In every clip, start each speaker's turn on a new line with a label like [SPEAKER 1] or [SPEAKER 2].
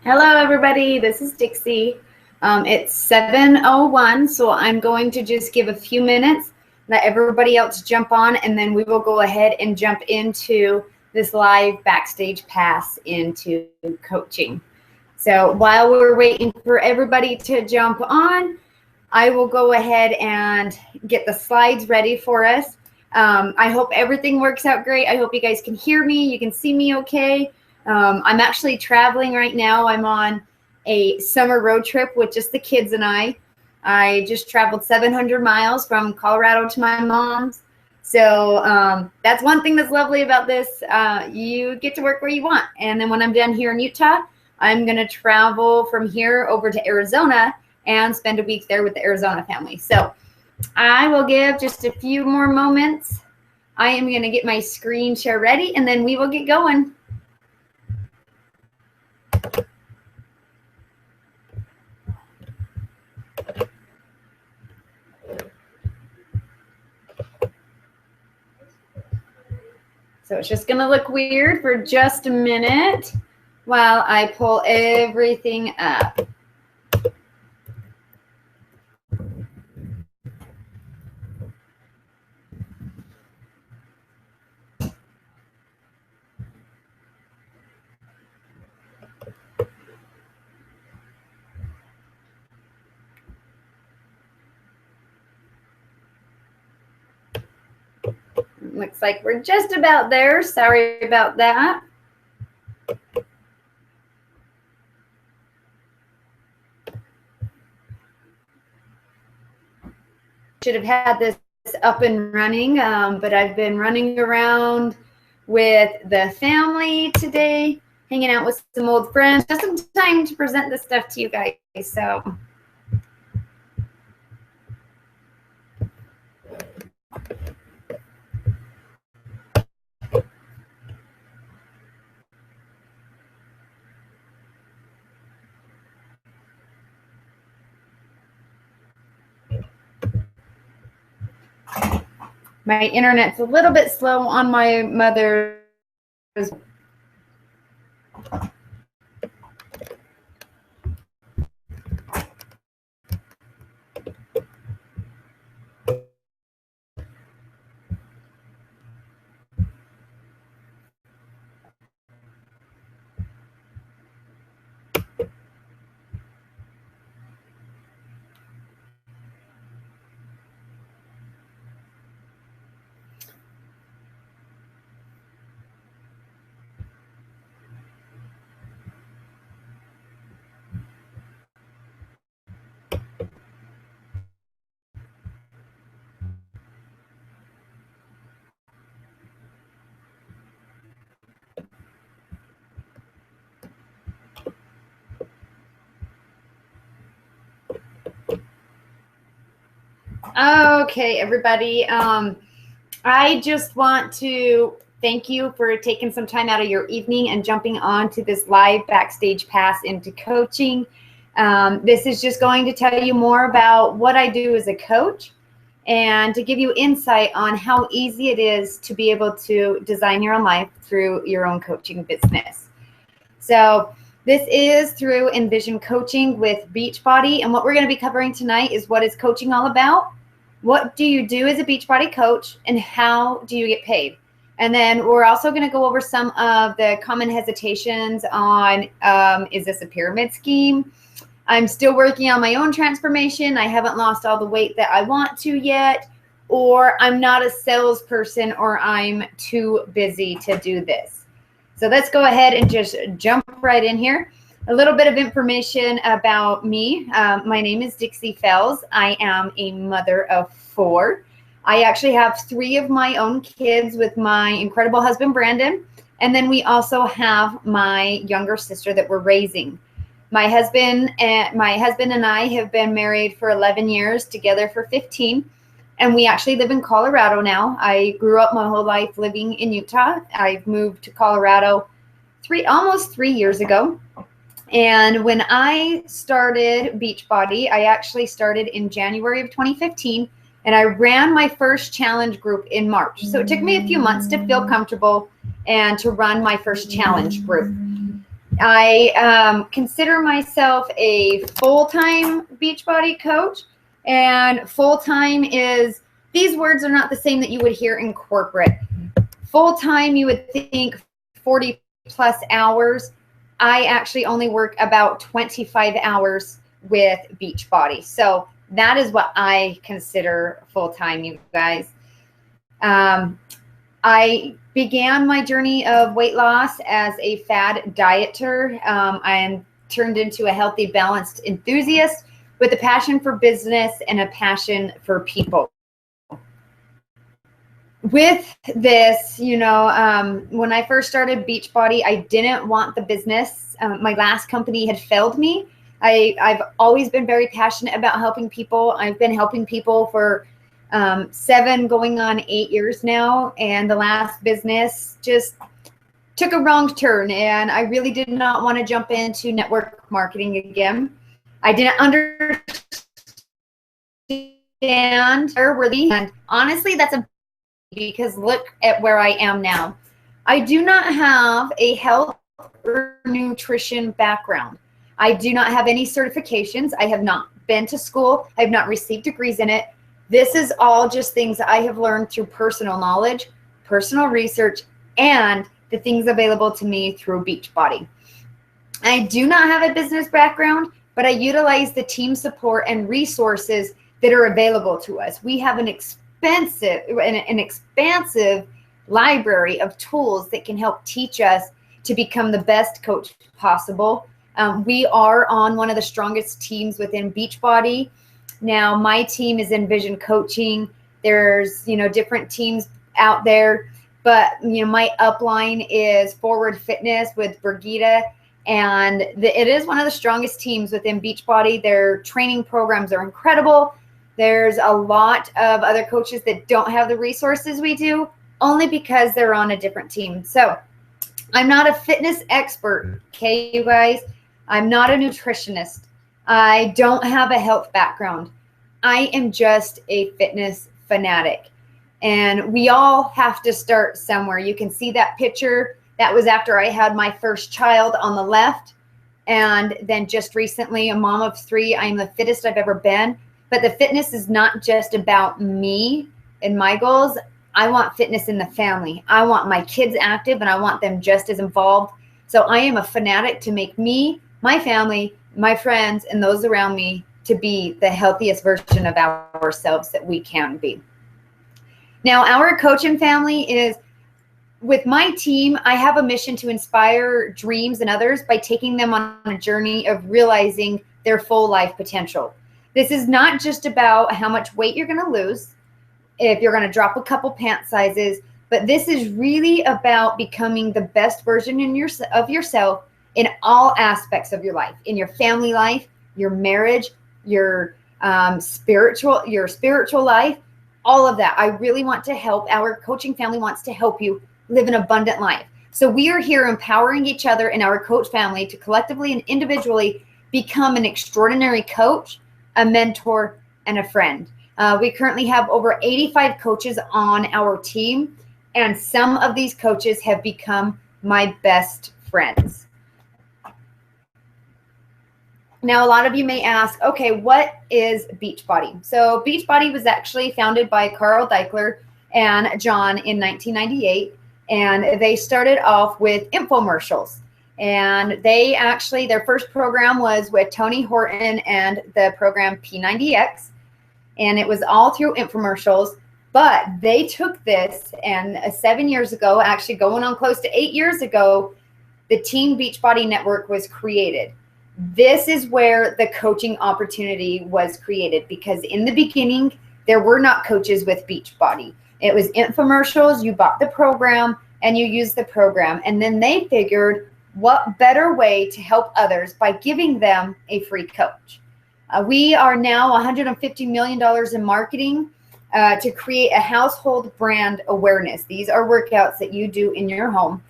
[SPEAKER 1] Hello, everybody. This is Dixie. It's 7:01, so I'm going to just give a few minutes, let everybody else jump on, and then we will go ahead and jump into this live backstage pass into coaching. So while we're waiting for everybody to jump on, I will go ahead and get the slides ready for us. I hope everything works out great. I hope you guys can hear me. You can see me okay. I'm actually traveling right now. I'm on a summer road trip with just the kids and I. I just traveled 700 miles from Colorado to my mom's. So that's one thing that's lovely about this. You get to work where you want. And then when I'm done here in Utah, I'm going to travel from here over to Arizona and spend a week there with the Arizona family. So I will give just a few more moments. I am going to get my screen share ready, and then we will get going. So it's just going to look weird for just a minute while I pull everything up. Looks like we're just about there. Sorry about that. Should have had this up and running, but I've been running around with the family today, hanging out with some old friends. Just some time to present this stuff to you guys. So my internet's a little bit slow on my mother's. Okay, everybody. I just want to thank you for taking some time out of your evening and jumping on to this live backstage pass into coaching. This is just going to tell you more about what I do as a coach and to give you insight on how easy it is to be able to design your own life through your own coaching business. So this is through Envision Coaching with Beachbody. And what we're going to be covering tonight is what is coaching all about? What do you do as a Beachbody coach, and how do you get paid? And then we're also going to go over some of the common hesitations on, is this a pyramid scheme? I'm still working on my own transformation. I haven't lost all the weight that I want to yet, or I'm not a salesperson, or I'm too busy to do this. So let's go ahead and just jump right in here. A little bit of information about me. My name is Dixie Fells. I am a mother of 4. I actually have 3 of my own kids with my incredible husband, Brandon. And then we also have my younger sister that we're raising. My husband and I have been married for 11 years, together for 15. And we actually live in Colorado now. I grew up my whole life living in Utah. I've moved to Colorado almost 3 years ago. And when I started Beachbody, I actually started in January of 2015, and I ran my first challenge group in March. So it took me a few months to feel comfortable and to run my first challenge group. I consider myself a full-time Beachbody coach, and full-time is, these words are not the same that you would hear in corporate. Full-time, you would think 40 plus hours. I actually only work about 25 hours with Beachbody. So that is what I consider full-time, you guys. I began my journey of weight loss as a fad dieter. I turned into a healthy, balanced enthusiast with a passion for business and a passion for people. With this, when I first started Beachbody, I didn't want the business. My last company had failed me. I've always been very passionate about helping people. I've been helping people for 7 going on 8 years now, and the last business just took a wrong turn, and I really did not want to jump into network marketing again. I didn't understand worthy, and honestly, that's a because look at where I am now. I do not have a health or nutrition background. I do not have any certifications. I have not been to school. I have not received degrees in it. This is all just things that I have learned through personal knowledge, personal research, and the things available to me through Beachbody. I do not have a business background, but I utilize the team support and resources that are available to us. We have an expansive library of tools that can help teach us to become the best coach possible. We are on one of the strongest teams within Beachbody. Now, my team is Envision Coaching. There's, different teams out there, but, my upline is Forward Fitness with Brigitte, and it is one of the strongest teams within Beachbody. Their training programs are incredible. There's a lot of other coaches that don't have the resources we do, only because they're on a different team. So I'm not a fitness expert, okay, you guys? I'm not a nutritionist. I don't have a health background. I am just a fitness fanatic. And we all have to start somewhere. You can see that picture. That was after I had my first child on the left. And then just recently, a mom of 3, I'm the fittest I've ever been. But the fitness is not just about me and my goals. I want fitness in the family. I want my kids active, and I want them just as involved. So I am a fanatic to make me, my family, my friends, and those around me to be the healthiest version of ourselves that we can be. Now, our coaching family is, with my team, I have a mission to inspire dreams in others by taking them on a journey of realizing their full life potential. This is not just about how much weight you're going to lose, if you're going to drop a couple pant sizes, but this is really about becoming the best version of yourself in all aspects of your life, in your family life, your marriage, your spiritual life, all of that. I really want to help. Our coaching family wants to help you live an abundant life. So we are here empowering each other in our coach family to collectively and individually become an extraordinary coach, a mentor, and a friend. We currently have over 85 coaches on our team, and some of these coaches have become my best friends. Now, a lot of you may ask, okay, what is Beachbody? So Beachbody was actually founded by Carl Deichler and John in 1998, and they started off with infomercials. And they actually, their first program was with Tony Horton and the program P90X, and it was all through infomercials. But they took this, and 7 years ago, actually going on close to 8 years ago, the Team Beachbody Network was created. This is where the coaching opportunity was created, because in the beginning, there were not coaches with Beachbody. It was infomercials. You bought the program and you used the program. And then they figured, what better way to help others by giving them a free coach? We are now $150 million in marketing to create a household brand awareness. These are workouts that you do in your home.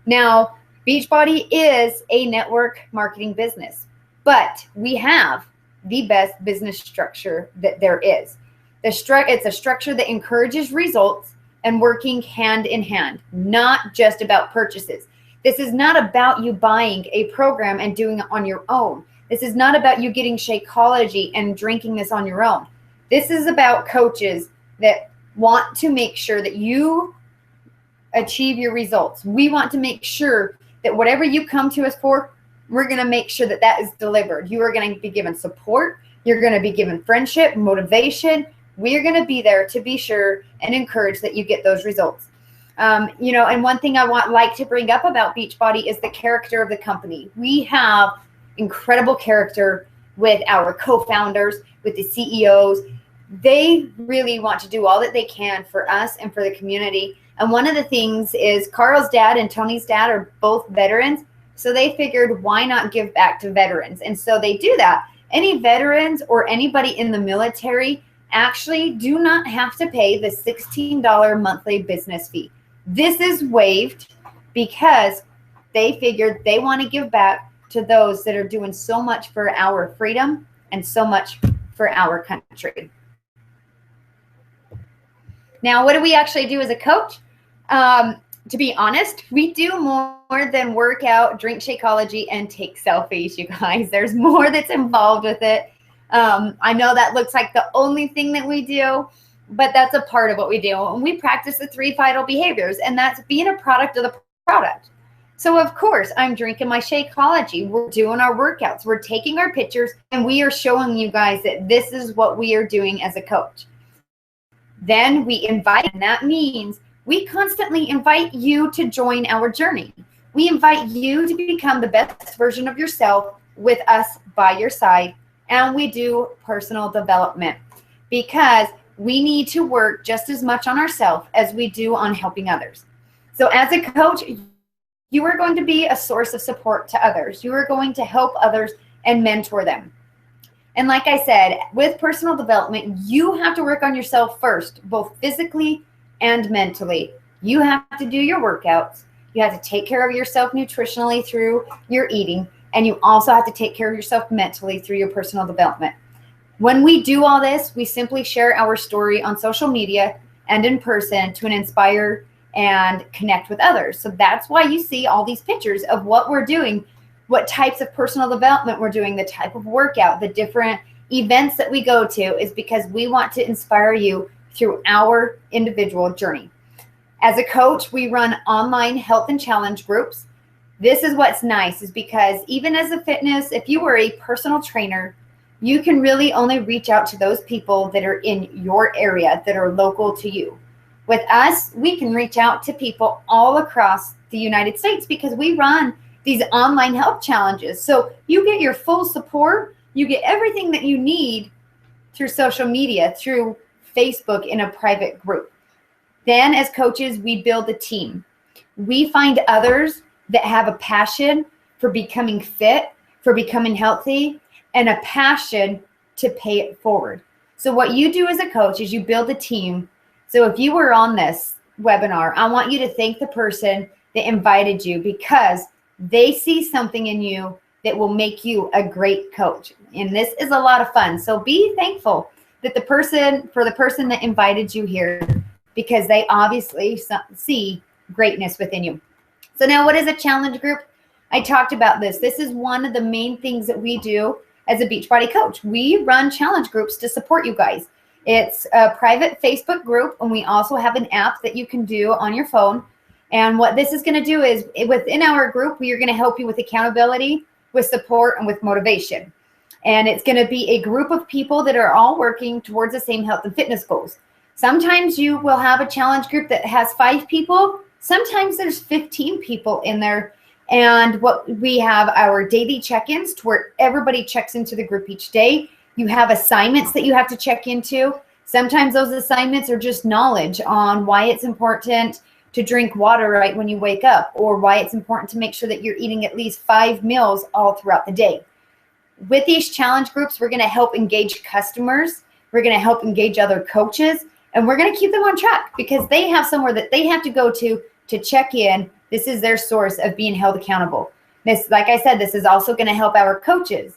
[SPEAKER 1] Now, Beachbody is a network marketing business, but we have the best business structure that there is. It's a structure that encourages results and working hand in hand, not just about purchases. This is not about you buying a program and doing it on your own. This is not about you getting Shakeology and drinking this on your own. This is about coaches that want to make sure that you achieve your results. We want to make sure that whatever you come to us for, we're going to make sure that that is delivered. You are going to be given support. You're going to be given friendship, motivation. We're going to be there to be sure and encourage that you get those results. And one thing I like to bring up about Beachbody is the character of the company. We have incredible character with our co-founders, with the CEOs. They really want to do all that they can for us and for the community. And one of the things is Carl's dad and Tony's dad are both veterans. So they figured, why not give back to veterans? And so they do that. Any veterans or anybody in the military actually do not have to pay the $16 monthly business fee. This is waived because they figured they want to give back to those that are doing so much for our freedom and so much for our country. Now, what do we actually do as a coach? To be honest, we do more than work out, drink Shakeology, and take selfies, you guys. There's more that's involved with it. I know that looks like the only thing that we do, but that's a part of what we do. And we practice the 3 vital behaviors, and that's being a product of the product. So, of course, I'm drinking my Shakeology. We're doing our workouts. We're taking our pictures, and we are showing you guys that this is what we are doing as a coach. Then we invite, and that means we constantly invite you to join our journey. We invite you to become the best version of yourself with us by your side. And we do personal development because we need to work just as much on ourselves as we do on helping others. So as a coach, you are going to be a source of support to others. You are going to help others and mentor them. And like I said, with personal development, you have to work on yourself first, both physically and mentally. You have to do your workouts. You have to take care of yourself nutritionally through your eating. And you also have to take care of yourself mentally through your personal development. When we do all this, we simply share our story on social media and in person to inspire and connect with others. So that's why you see all these pictures of what we're doing, what types of personal development we're doing, the type of workout, the different events that we go to, is because we want to inspire you through our individual journey. As a coach, we run online health and challenge groups. This is what's nice, is because even as a fitness, if you were a personal trainer, you can really only reach out to those people that are in your area, that are local to you. With us, we can reach out to people all across the United States because we run these online health challenges. So you get your full support. You get everything that you need through social media, through Facebook in a private group. Then as coaches, we build a team. We find others that have a passion for becoming fit, for becoming healthy, and a passion to pay it forward. So what you do as a coach is you build a team. So if you were on this webinar, I want you to thank the person that invited you because they see something in you that will make you a great coach. And this is a lot of fun. So be thankful that the person that invited you here, because they obviously see greatness within you. So now, what is a challenge group? I talked about this. This is one of the main things that we do as a Beachbody coach. We run challenge groups to support you guys. It's a private Facebook group, and we also have an app that you can do on your phone. And what this is going to do is, within our group, we are going to help you with accountability, with support, and with motivation. And it's going to be a group of people that are all working towards the same health and fitness goals. Sometimes you will have a challenge group that has 5 people. Sometimes there's 15 people in there. And what we have our daily check-ins to where everybody checks into the group each day. You have assignments that you have to check into. Sometimes those assignments are just knowledge on why it's important to drink water right when you wake up, or why it's important to make sure that you're eating at least 5 meals all throughout the day. With these challenge groups, we're going to help engage customers. We're going to help engage other coaches, and we're going to keep them on track because they have somewhere that they have to go to check in. This is their source of being held accountable. This, like I said, this is also going to help our coaches.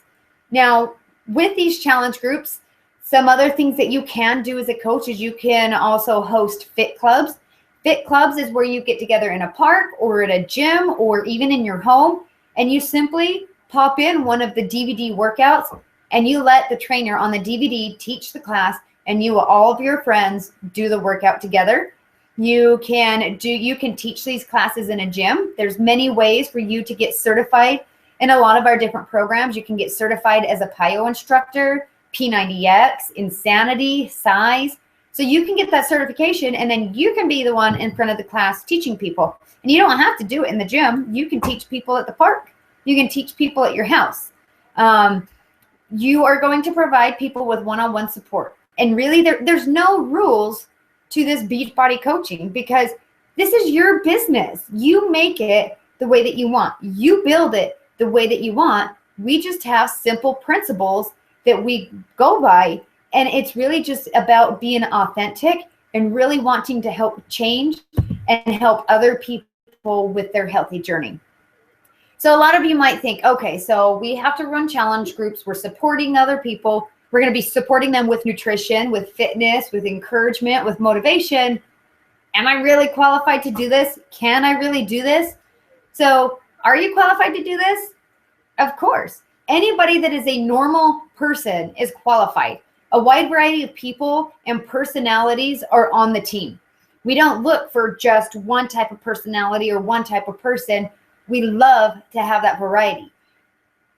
[SPEAKER 1] Now, with these challenge groups, some other things that you can do as a coach is you can also host fit clubs. Fit clubs is where you get together in a park or at a gym or even in your home, and you simply pop in one of the DVD workouts and you let the trainer on the DVD teach the class, and you, all of your friends, do the workout together. You can teach these classes in a gym. There's many ways for you to get certified in a lot of our different programs. You can get certified as a PIO instructor, P90X, Insanity, Size. So you can get that certification, and then you can be the one in front of the class teaching people. And you don't have to do it in the gym. You can teach people at the park. You can teach people at your house. You are going to provide people with one-on-one support. And really, there's no rules to this Beachbody coaching, because this is your business. You make it the way that you want. You build it the way that you want. We just have simple principles that we go by. And it's really just about being authentic and really wanting to help change and help other people with their healthy journey. So a lot of you might think, okay, so we have to run challenge groups. We're supporting other people. We're going to be supporting them with nutrition, with fitness, with encouragement, with motivation. Am I really qualified to do this? Can I really do this? So are you qualified to do this? Of course. Anybody that is a normal person is qualified. A wide variety of people and personalities are on the team. We don't look for just one type of personality or one type of person. We love to have that variety.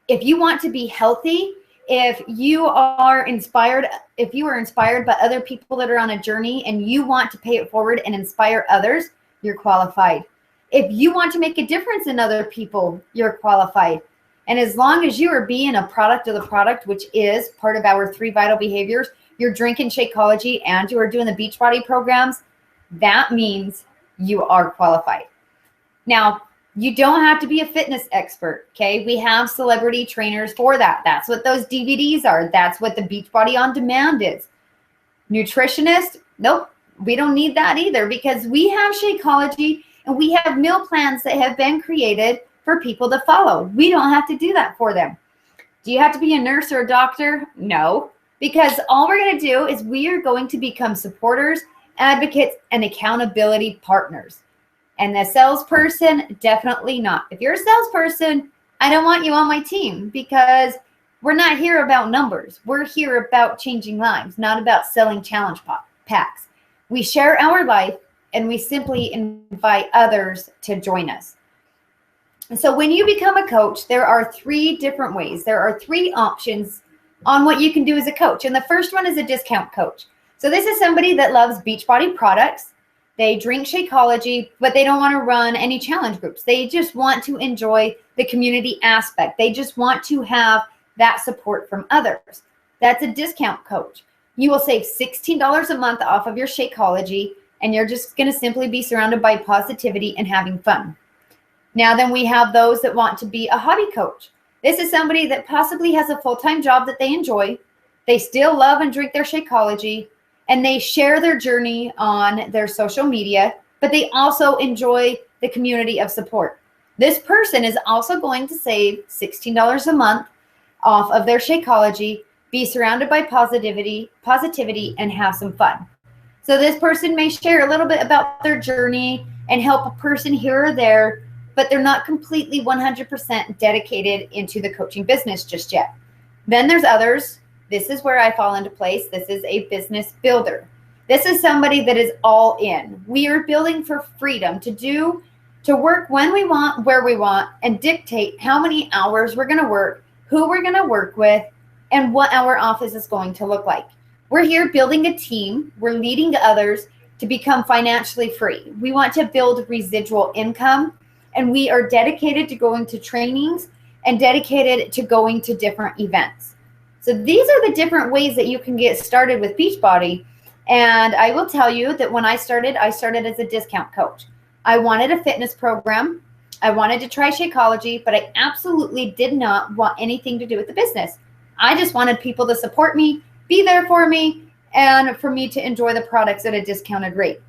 [SPEAKER 1] If you want to be healthy, if you are inspired by other people that are on a journey and you want to pay it forward and inspire others, you're qualified. If you want to make a difference in other people, you're qualified. And as long as you are being a product of the product, which is part of our 3 vital behaviors, you're drinking Shakeology and you are doing the Beachbody programs, that means you are qualified. Now, you don't have to be a fitness expert, okay? We have celebrity trainers for that. That's what those DVDs are. That's what the Beachbody On Demand is. Nutritionist, nope, we don't need that either, because we have Shakeology and we have meal plans that have been created for people to follow. We don't have to do that for them. Do you have to be a nurse or a doctor? No, because all we're going to do is we are going to become supporters, advocates, and accountability partners. And the salesperson, definitely not. If you're a salesperson, I don't want you on my team, because we're not here about numbers. We're here about changing lives, not about selling challenge packs. We share our life and we simply invite others to join us. And so when you become a coach, there are 3 different ways. There are 3 options on what you can do as a coach. And the first one is a discount coach. So this is somebody that loves Beachbody products. They drink Shakeology, but they don't want to run any challenge groups. They just want to enjoy the community aspect. They just want to have that support from others. That's a discount coach. You will save $16 a month off of your Shakeology, and you're just going to simply be surrounded by positivity and having fun. Now then, we have those that want to be a hobby coach. This is somebody that possibly has a full-time job that they enjoy. They still love and drink their Shakeology, and they share their journey on their social media, but they also enjoy the community of support. This person is also going to save $16 a month off of their Shakeology, be surrounded by positivity, and have some fun. So this person may share a little bit about their journey and help a person here or there, but they're not completely 100% dedicated into the coaching business just yet. Then there's others. This is where I fall into place. This is a business builder. This is somebody that is all in. We are building for freedom to work when we want, where we want, and dictate how many hours we're going to work, who we're going to work with, and what our office is going to look like. We're here building a team. We're leading others to become financially free. We want to build residual income, and we are dedicated to going to trainings and dedicated to going to different events. So these are the different ways that you can get started with Beachbody. And I will tell you that when I started as a discount coach. I wanted a fitness program. I wanted to try Shakeology, but I absolutely did not want anything to do with the business. I just wanted people to support me, be there for me, and for me to enjoy the products at a discounted rate.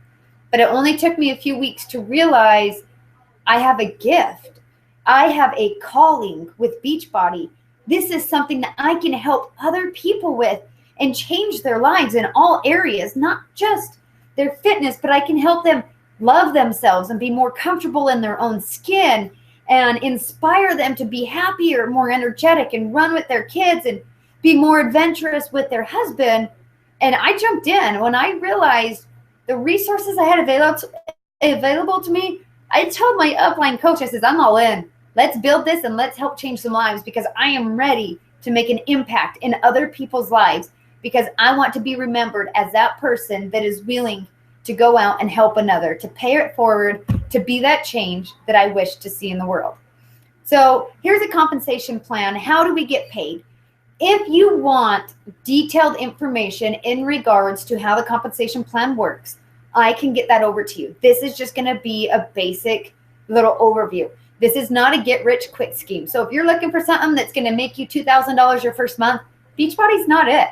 [SPEAKER 1] But it only took me a few weeks to realize I have a gift. I have a calling with Beachbody. This is something that I can help other people with and change their lives in all areas, not just their fitness, but I can help them love themselves and be more comfortable in their own skin and inspire them to be happier, more energetic, and run with their kids and be more adventurous with their husband. And I jumped in when I realized the resources I had available to me. I told my upline coach, I says, I'm all in. Let's build this and let's help change some lives, because I am ready to make an impact in other people's lives, because I want to be remembered as that person that is willing to go out and help another, to pay it forward, to be that change that I wish to see in the world. So here's a compensation plan. How do we get paid? If you want detailed information in regards to how the compensation plan works, I can get that over to you. This is just going to be a basic little overview. This is not a get-rich-quick scheme. So if you're looking for something that's going to make you $2,000 your first month, Beachbody's not it.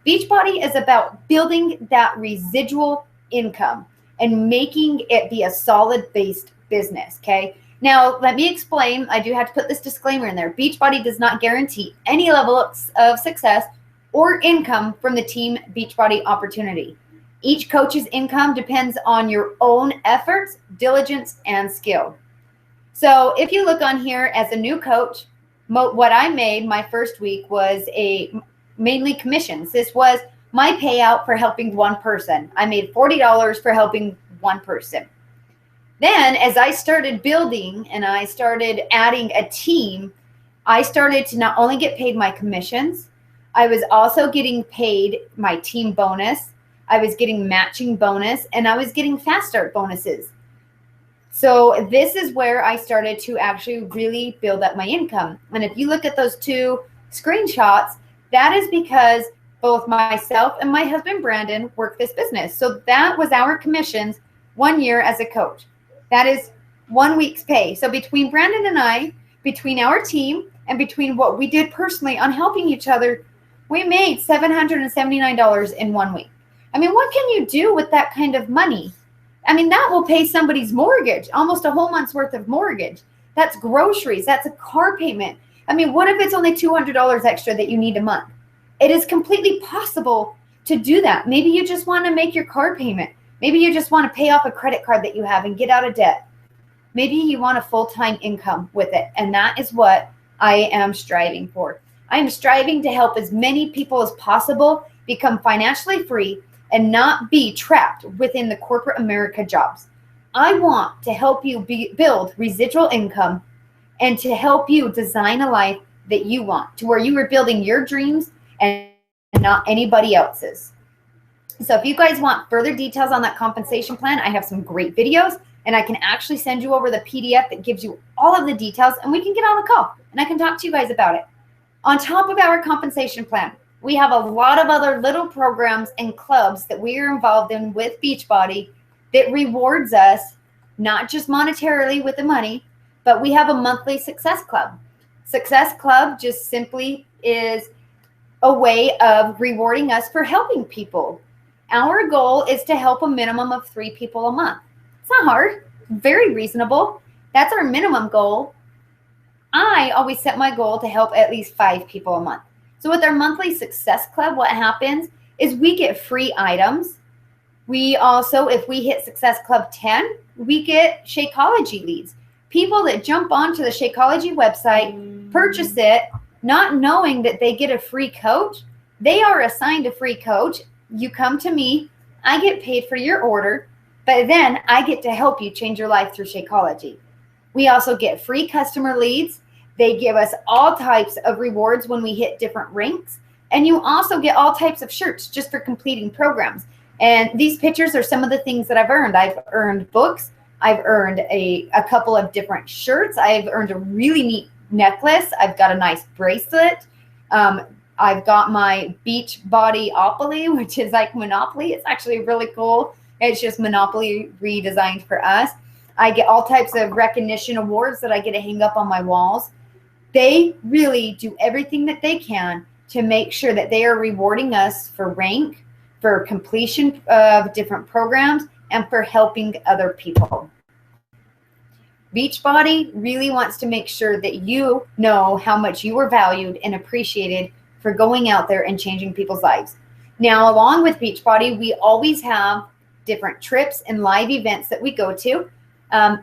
[SPEAKER 1] Beachbody is about building that residual income and making it be a solid-based business, okay? Now, let me explain. I do have to put this disclaimer in there. Beachbody does not guarantee any level of success or income from the Team Beachbody opportunity. Each coach's income depends on your own efforts, diligence, and skill. So if you look on here as a new coach, what I made my first week was mainly commissions. This was my payout for helping one person. I made $40 for helping one person. Then as I started building and I started adding a team, I started to not only get paid my commissions, I was also getting paid my team bonus. I was getting matching bonus, and I was getting fast start bonuses. So this is where I started to actually really build up my income. And if you look at those two screenshots, that is because both myself and my husband, Brandon, work this business. So that was our commissions 1 year as a coach. That is 1 week's pay. So between Brandon and I, between our team and between what we did personally on helping each other, we made $779 in 1 week. I mean, what can you do with that kind of money? I mean, that will pay somebody's mortgage, almost a whole month's worth of mortgage. That's groceries. That's a car payment. I mean, what if it's only $200 extra that you need a month? It is completely possible to do that. Maybe you just want to make your car payment. Maybe you just want to pay off a credit card that you have and get out of debt. Maybe you want a full-time income with it. And that is what I am striving for. I am striving to help as many people as possible become financially free and not be trapped within the corporate America jobs. I want to help you build residual income and to help you design a life that you want, to where you are building your dreams and not anybody else's. So if you guys want further details on that compensation plan, I have some great videos, and I can actually send you over the PDF that gives you all of the details, and we can get on a call and I can talk to you guys about it. On top of our compensation plan, we have a lot of other little programs and clubs that we are involved in with Beachbody that rewards us, not just monetarily with the money, but we have a monthly success club. Success club just simply is a way of rewarding us for helping people. Our goal is to help a minimum of 3 people a month. It's not hard, very reasonable. That's our minimum goal. I always set my goal to help at least 5 people a month. So with our monthly success club, what happens is we get free items. We also, if we hit Success Club 10, we get Shakeology leads. People that jump onto the Shakeology website, purchase it, not knowing that they get a free coach. They are assigned a free coach. You come to me, I get paid for your order, but then I get to help you change your life through Shakeology. We also get free customer leads. They give us all types of rewards when we hit different ranks. And you also get all types of shirts just for completing programs. And these pictures are some of the things that I've earned. I've earned books. I've earned a couple of different shirts. I've earned a really neat necklace. I've got a nice bracelet. I've got my Beachbody-opoly, which is like Monopoly. It's actually really cool. It's just Monopoly redesigned for us. I get all types of recognition awards that I get to hang up on my walls. They really do everything that they can to make sure that they are rewarding us for rank, for completion of different programs, and for helping other people. Beachbody really wants to make sure that you know how much you are valued and appreciated for going out there and changing people's lives. Now, along with Beachbody, we always have different trips and live events that we go to.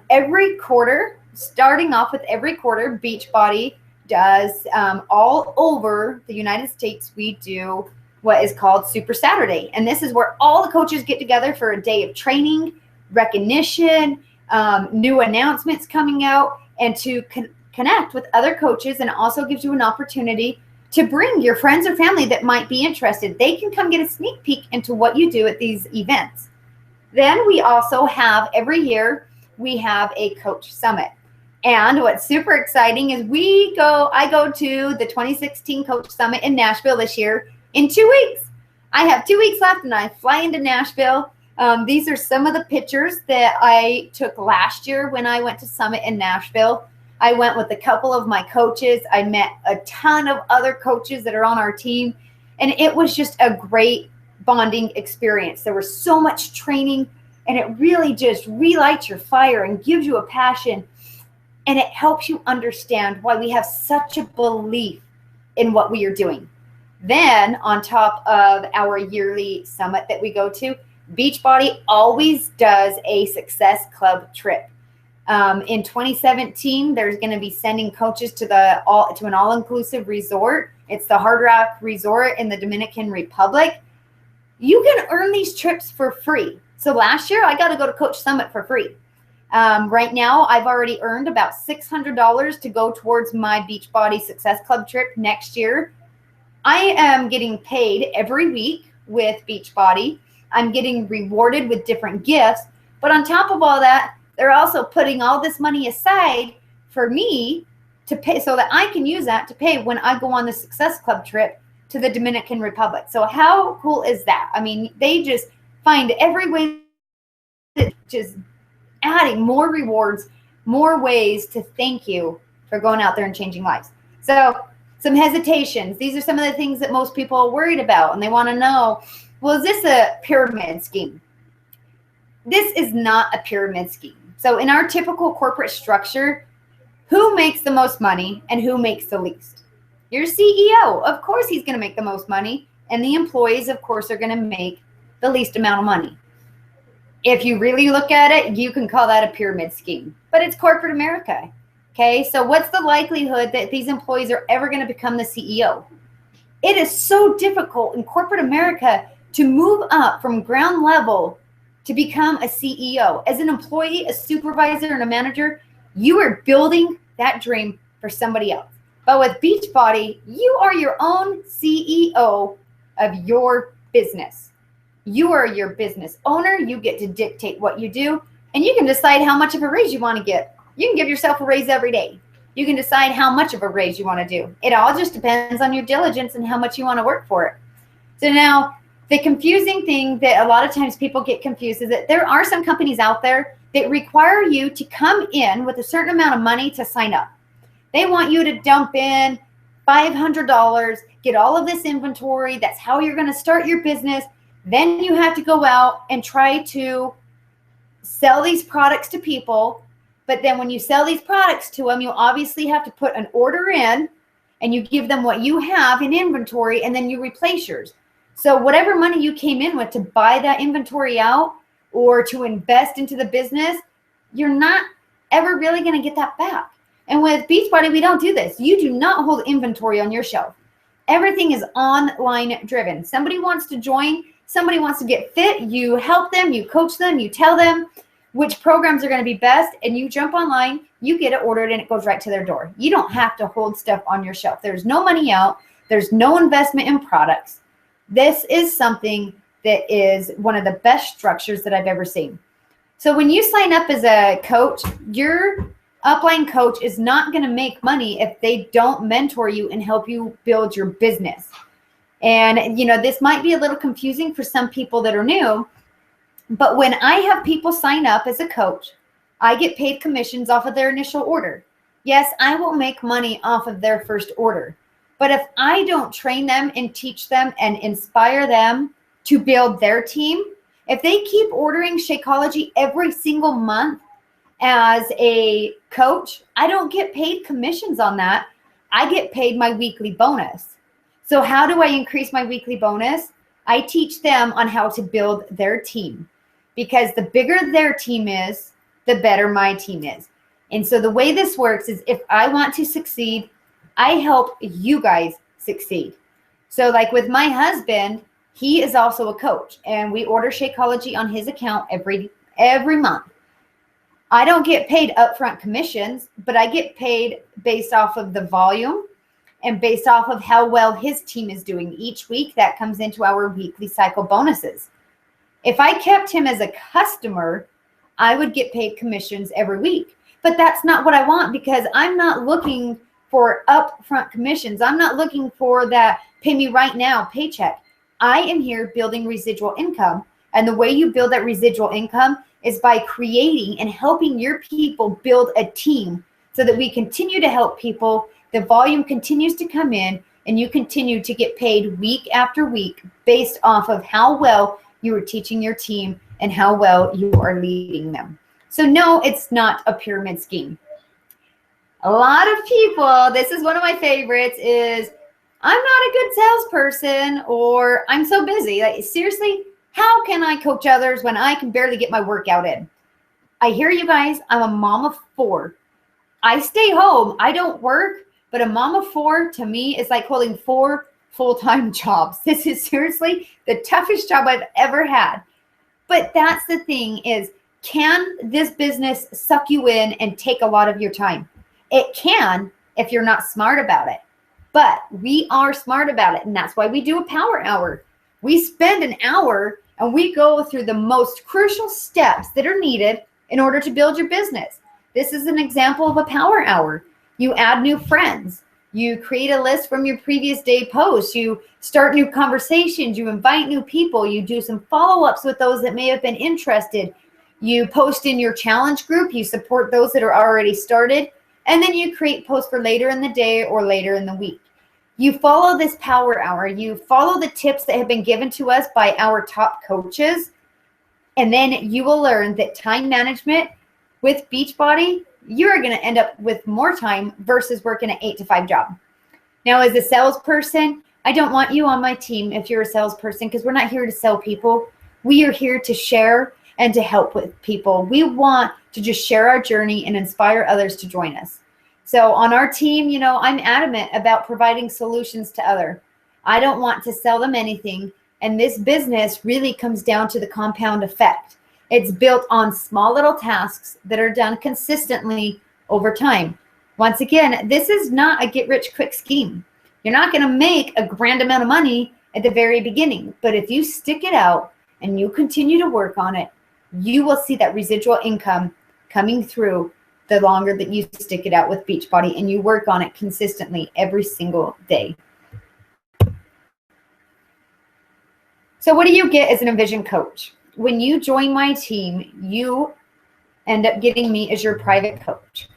[SPEAKER 1] Every quarter, starting off with every quarter, Beachbody does all over the United States, we do what is called Super Saturday. And this is where all the coaches get together for a day of training, recognition, new announcements coming out, and to connect with other coaches. And it also gives you an opportunity to bring your friends or family that might be interested. They can come get a sneak peek into what you do at these events. Then we also have, every year, we have a coach summit. And what's super exciting is I go to the 2016 Coach Summit in Nashville this year in 2 weeks. I have 2 weeks left and I fly into Nashville. These are some of the pictures that I took last year when I went to Summit in Nashville. I went with a couple of my coaches. I met a ton of other coaches that are on our team. And it was just a great bonding experience. There was so much training, and it really just relights your fire and gives you a passion. And it helps you understand why we have such a belief in what we are doing. Then on top of our yearly summit that we go to, Beachbody always does a Success Club trip. In 2017, there's going to be sending coaches to an all-inclusive resort. It's the Hard Rock Resort in the Dominican Republic. You can earn these trips for free. So last year, I got to go to Coach Summit for free. Right now, I've already earned about $600 to go towards my Beachbody Success Club trip next year. I am getting paid every week with Beachbody. I'm getting rewarded with different gifts. But on top of all that, they're also putting all this money aside for me to pay, so that I can use that to pay when I go on the Success Club trip to the Dominican Republic. So how cool is that? I mean, they just find every way to just adding more rewards, more ways to thank you for going out there and changing lives. So some hesitations. These are some of the things that most people are worried about, and they want to know, well, is this a pyramid scheme? This is not a pyramid scheme. So in our typical corporate structure, who makes the most money and who makes the least? Your CEO, of course, he's going to make the most money, and the employees, of course, are going to make the least amount of money. If you really look at it, you can call that a pyramid scheme, but it's corporate America. Okay, so what's the likelihood that these employees are ever going to become the CEO? It is so difficult in corporate America to move up from ground level to become a CEO. As an employee, a supervisor, and a manager, you are building that dream for somebody else. But with Beachbody, you are your own CEO of your business. You are your business owner. You get to dictate what you do, and you can decide how much of a raise you want to get. You can give yourself a raise every day. You can decide how much of a raise you want to do. It all just depends on your diligence and how much you want to work for it. So now, the confusing thing that a lot of times people get confused is that there are some companies out there that require you to come in with a certain amount of money to sign up. They want you to dump in $500, get all of this inventory. That's how you're going to start your business. Then you have to go out and try to sell these products to people. But then when you sell these products to them, you obviously have to put an order in, and you give them what you have in inventory, and then you replace yours. So whatever money you came in with to buy that inventory out or to invest into the business, you're not ever really going to get that back. And with Beachbody, we don't do this. You do not hold inventory on your shelf. Everything is online driven. Somebody wants to join, somebody wants to get fit, you help them, you coach them, you tell them which programs are going to be best, and you jump online, you get it ordered, and it goes right to their door. You don't have to hold stuff on your shelf. There's no money out. There's no investment in products. This is something that is one of the best structures that I've ever seen. So when you sign up as a coach, your upline coach is not going to make money if they don't mentor you and help you build your business. And, you know, this might be a little confusing for some people that are new, but when I have people sign up as a coach, I get paid commissions off of their initial order. Yes, I will make money off of their first order. But if I don't train them and teach them and inspire them to build their team, if they keep ordering Shakeology every single month as a coach, I don't get paid commissions on that. I get paid my weekly bonus. So how do I increase my weekly bonus? I teach them on how to build their team. because the bigger their team is, the better my team is. And so the way this works is if I want to succeed, I help you guys succeed. So like with my husband, he is also a coach, and we order Shakeology on his account every month. I don't get paid upfront commissions, but I get paid based off of the volume and based off of how well his team is doing each week. That comes into our weekly cycle bonuses. If I kept him as a customer, I would get paid commissions every week. But that's not what I want, because I'm not looking for upfront commissions. I'm not looking for that pay me right now paycheck. I am here building residual income. And the way you build that residual income is by creating and helping your people build a team so that we continue to help people. The volume continues to come in, and you continue to get paid week after week based off of how well you are teaching your team and how well you are leading them. So no, it's not a pyramid scheme. A lot of people, this is one of my favorites, is I'm not a good salesperson, or I'm so busy. Like, seriously, how can I coach others when I can barely get my workout in? I hear you guys. I'm a mom of 4. I stay home. I don't work, but a mom of 4 to me is like holding 4 full-time jobs. This is seriously the toughest job I've ever had. But that's the thing is, can this business suck you in and take a lot of your time? It can if you're not smart about it. But we are smart about it, and that's why we do a power hour. We spend an hour and we go through the most crucial steps that are needed in order to build your business. This is an example of a power hour. You add new friends. You create a list from your previous day posts. You start new conversations. You invite new people. You do some follow-ups with those that may have been interested. You post in your challenge group. You support those that are already started. And then you create posts for later in the day or later in the week. You follow this power hour. You follow the tips that have been given to us by our top coaches. And then you will learn that time management with Beachbody, you're going to end up with more time versus working an 8-to-5 job. Now, as a salesperson, I don't want you on my team if you're a salesperson, because we're not here to sell people. We are here to share and to help with people. We want to just share our journey and inspire others to join us. So on our team, you know, I'm adamant about providing solutions to others. I don't want to sell them anything. And this business really comes down to the compound effect. It's built on small little tasks that are done consistently over time. Once again, this is not a get-rich-quick scheme. You're not going to make a grand amount of money at the very beginning. But if you stick it out and you continue to work on it, you will see that residual income coming through the longer that you stick it out with Beachbody and you work on it consistently every single day. So what do you get as an Envision coach? When you join my team, you end up getting me as your private coach.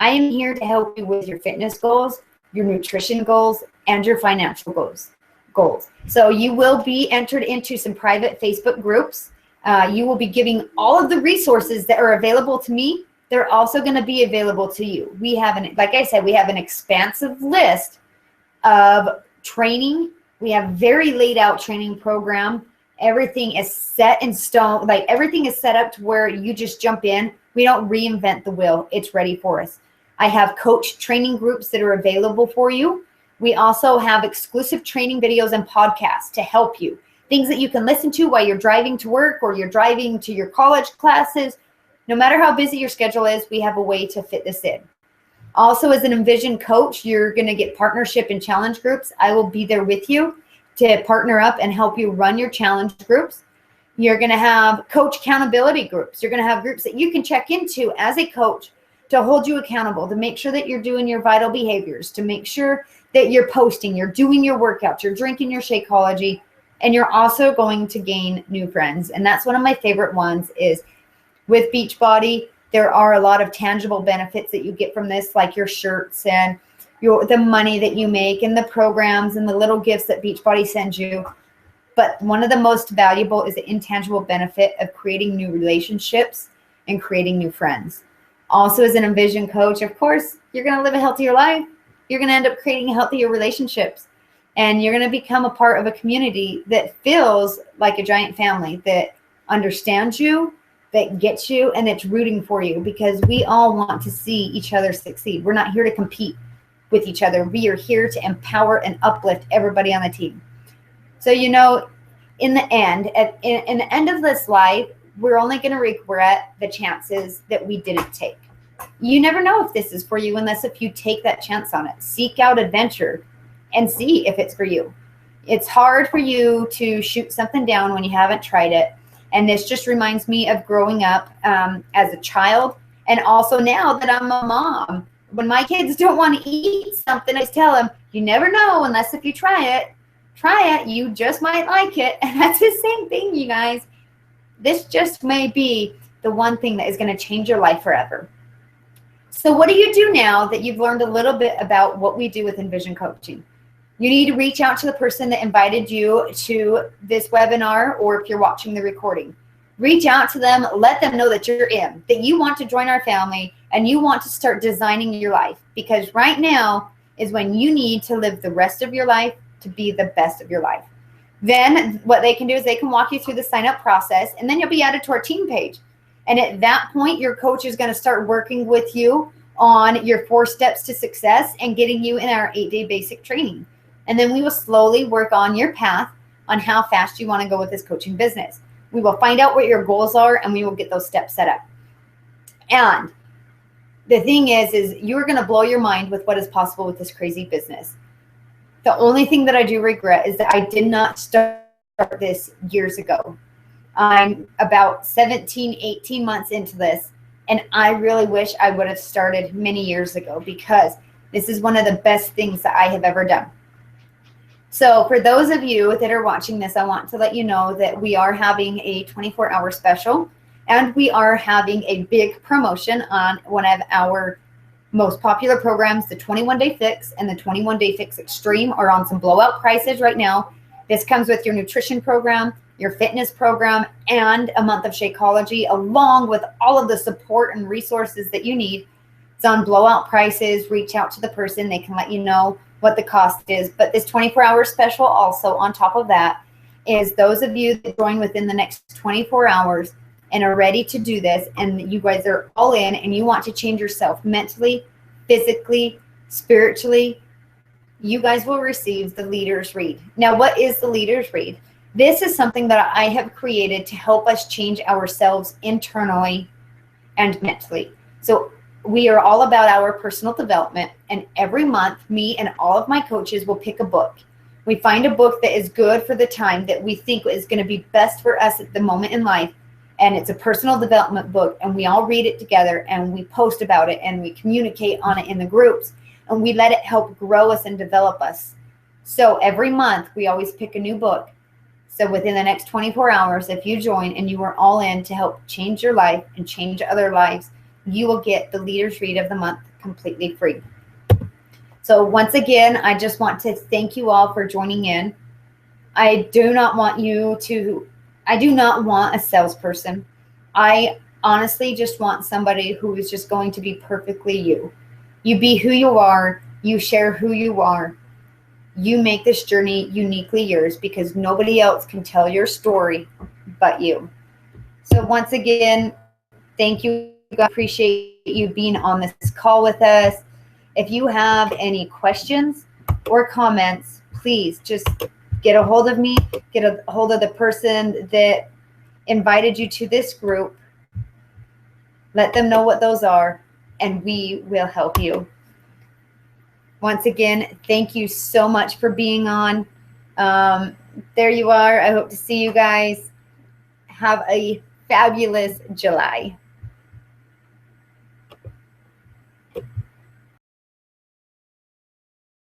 [SPEAKER 1] I am here to help you with your fitness goals, your nutrition goals, and your financial goals. So you will be entered into some private Facebook groups. You will be giving all of the resources that are available to me. They're also going to be available to you. We have like I said, we have an expansive list of training. We have very laid out training program. Everything is set in stone. Like, everything is set up to where you just jump in. We don't reinvent the wheel. It's ready for us. I have coach training groups that are available for you. We also have exclusive training videos and podcasts to help you. Things that you can listen to while you're driving to work or you're driving to your college classes. No matter how busy your schedule is, we have a way to fit this in. Also, as an Envision coach, you're going to get partnership and challenge groups. I will be there with you to partner up and help you run your challenge groups. You're going to have coach accountability groups. You're going to have groups that you can check into as a coach to hold you accountable, to make sure that you're doing your vital behaviors, to make sure that you're posting, you're doing your workouts, you're drinking your Shakeology, and you're also going to gain new friends. And that's one of my favorite ones is with Beachbody. There are a lot of tangible benefits that you get from this, like your shirts and the money that you make and the programs and the little gifts that Beachbody sends you. But one of the most valuable is the intangible benefit of creating new relationships and creating new friends. Also, as an Envision coach, of course, you're going to live a healthier life. You're going to end up creating healthier relationships. And you're going to become a part of a community that feels like a giant family, that understands you, that gets you, and it's rooting for you, because we all want to see each other succeed. We're not here to compete with each other. We are here to empower and uplift everybody on the team. So, in the end, in the end of this life, we're only going to regret the chances that we didn't take. You never know if this is for you unless if you take that chance on it. Seek out adventure and see if it's for you. It's hard for you to shoot something down when you haven't tried it. And this just reminds me of growing up as a child, and also now that I'm a mom. When my kids don't want to eat something, I just tell them, you never know unless if you try it. Try it. You just might like it. And that's the same thing, you guys. This just may be the one thing that is going to change your life forever. So what do you do now that you've learned a little bit about what we do with Envision Coaching? You need to reach out to the person that invited you to this webinar, or if you're watching the recording, reach out to them, let them know that you're in, that you want to join our family, and you want to start designing your life, because right now is when you need to live the rest of your life to be the best of your life. Then what they can do is they can walk you through the sign-up process, and then you'll be added to our team page. And at that point, your coach is going to start working with you on your 4 steps to success and getting you in our 8-day basic training. And then we will slowly work on your path on how fast you want to go with this coaching business. We will find out what your goals are, and we will get those steps set up. And the thing is you're going to blow your mind with what is possible with this crazy business. The only thing that I do regret is that I did not start this years ago. I'm about 17, 18 months into this, and I really wish I would have started many years ago, because this is one of the best things that I have ever done. So for those of you that are watching this, I want to let you know that we are having a 24-hour special, and we are having a big promotion on one of our most popular programs. The 21-Day Fix and the 21-Day Fix Extreme are on some blowout prices right now. This comes with your nutrition program, your fitness program, and a month of Shakeology, along with all of the support and resources that you need. It's on blowout prices. Reach out to the person. They can let you know what the cost is. But this 24-hour special also on top of that is those of you that join within the next 24 hours and are ready to do this, and you guys are all in and you want to change yourself mentally, physically, spiritually, you guys will receive the Leaders Read. Now, what is the Leaders Read? This is something that I have created to help us change ourselves internally and mentally. So we are all about our personal development, and every month, me and all of my coaches will pick a book. We find a book that is good for the time that we think is going to be best for us at the moment in life, and it's a personal development book, and we all read it together, and we post about it, and we communicate on it in the groups, and we let it help grow us and develop us. So every month, we always pick a new book. So within the next 24 hours, if you join and you are all in to help change your life and change other lives, you will get the Leaders Read of the month completely free. So once again, I just want to thank you all for joining in. I do not want a salesperson. I honestly just want somebody who is just going to be perfectly you. You be who you are. You share who you are. You make this journey uniquely yours, because nobody else can tell your story but you. So once again, thank you. I appreciate you being on this call with us. If you have any questions or comments, please just get a hold of me, get a hold of the person that invited you to this group. Let them know what those are, and we will help you. Once again, thank you so much for being on. There you are. I hope to see you guys. Have a fabulous July.